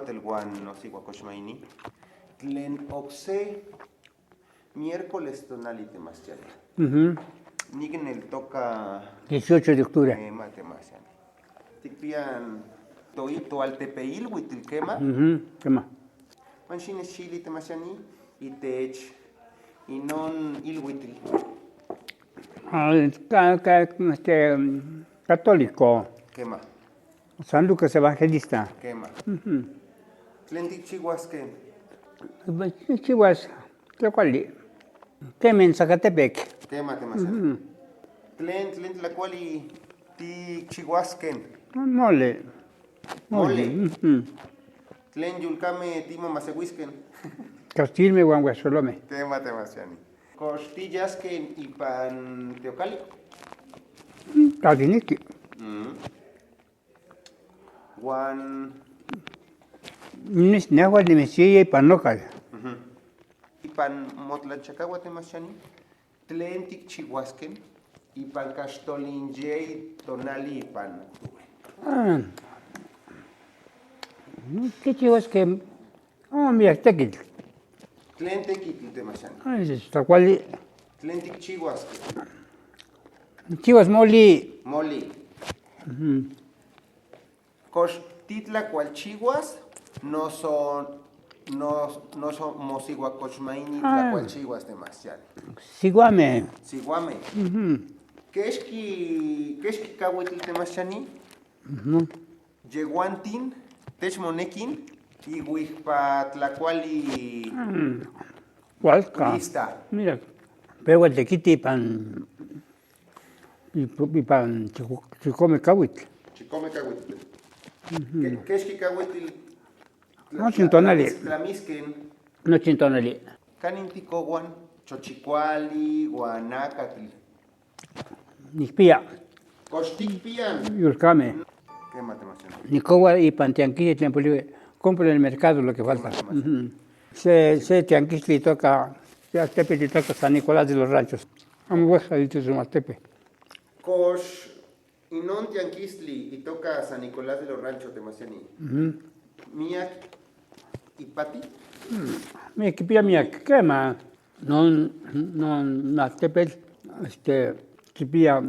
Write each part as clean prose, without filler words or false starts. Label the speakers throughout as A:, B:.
A: Tehuatelhuan, no sé, Guacochmaini. Tlen oxe, miércoles tonali temasiani. Nigen el toca
B: 18 de octubre.
A: Temasiani. Tikpian toito al tepeil, huitilquema.
B: Quema.
A: Manchines chili temasiani, y tech, y non ilhuitil.
B: Católico.
A: Quema.
B: San Lucas Evangelista.
A: Quema. Tlen tichihuasque.
B: Chihuas, Tlacuali. Temen Zacatepec.
A: Quema temasiani. Tlen tlacuali tichihuasquen.
B: Mole.
A: Mole. Tlen yulcame timo masehuisquen.
B: Castilme Guanguasolome.
A: Tema temasiani. Costillas que y pan teocali.
B: Casiniki.
A: Guan.
B: Nis Nehua de Mesilla y Panocal.
A: Y pan motlanchacagua temasiani. Tlen tichihuasquen. Y pan castolinjei tonali y pan octubre.
B: ¿Qué chivas que? Oh, mira, tequil.
A: Tlen tequitl temasiani.
B: Es Tlacuali.
A: Tlen tichihuasque.
B: Chivas Moli.
A: Moli. Costitla cualchiguas no son mosiguacochmaini tlacualchiguas demasiado.
B: Siguame.
A: Siguame. ¿Qué es que cahuetl demasiani? Yeguantin, techmonequin y huijpa tlacuali
B: Hualca.
A: lista.
B: Mira, pego el tequiti pan. Y pan chicome cahuitl.
A: Chicome cahuetl. ¿Qué es que cahuetl?
B: No chintonali.
A: Tlamisquen.
B: No chintonali.
A: Caninticoguan, chochicuali, guanacatl.
B: Nispía.
A: Cochticpian.
B: Yulcame.
A: ¿Qué matemación?
B: Nicowa y pantianquillo tempolive. Compro en el mercado lo que falta. Se tianquisli toca. Se Aztepe te toca San Nicolás de los Ranchos. Amo hueja dicho su Aztepe.
A: Coch y non tianquistli y toca San Nicolás de los Ranchos temasiani. Miak y pati.
B: Mi equipía mía quema. Non Aztepe. Equipía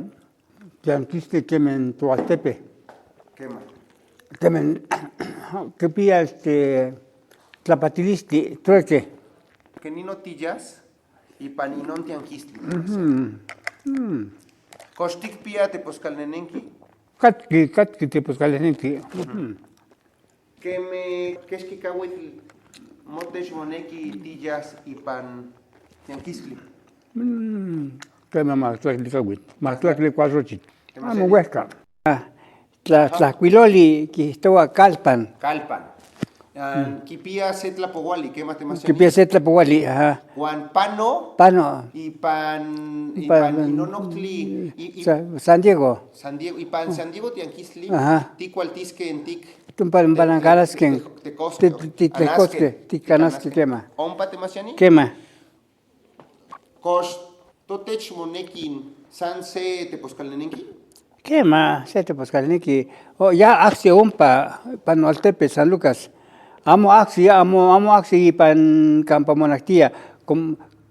B: tianquisli quemen tu Aztepe.
A: Quema.
B: Quemen. Equipía tlapatilisti trueque.
A: Que ni notillas y paninon tianquistli. Cochticpia te poscalnenenki.
B: Catqui te poscalenenki.
A: Que es que cahuetl motesh moneki tillas y pan tianquistli.
B: Quema más tlaquili cuazochit. Amo huesca. Tlacuiloli que estaba calpan.
A: Calpan. Kipia setlapoguali, ¿qué matemación?
B: Que piensa Tlapuali, ajá.
A: Juan Pano
B: Pano.
A: y pan Inonoctli y
B: San Diego.
A: San Diego y pan San Diego tianquistli.
B: Ajá.
A: Ticualtisque en tic.
B: Tumpan balancaras que
A: Tecosque.
B: Ticanasque quema.
A: Ompa temasiani.
B: Quema.
A: Cos totech monekin san se teposcalnenenki.
B: Quema, se te poscalenki. Oh, ya axi umpa Panoaltepe, San Lucas. Amo axi pan Campamonactía.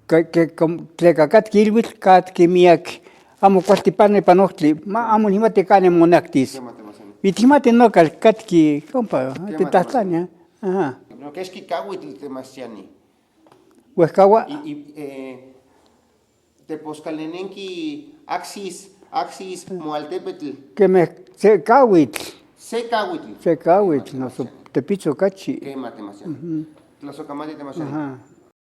B: Que tlecacat kilwit cat kimiak. Amo cuatipane panoctli. Amo nimate cane monactis. Vitimate no calcatki, compa, te tastania. Ajá.
A: No, que es que cahuitl temasiani.
B: Huescagua.
A: Y teposcalnenenki axis moaltepetl.
B: Que me se cahuitl.
A: Se cahuitl.
B: Se cahuitl, no so te picho cachi.
A: Quema temasiani. Tlazocamati temasiani.
B: Ajá.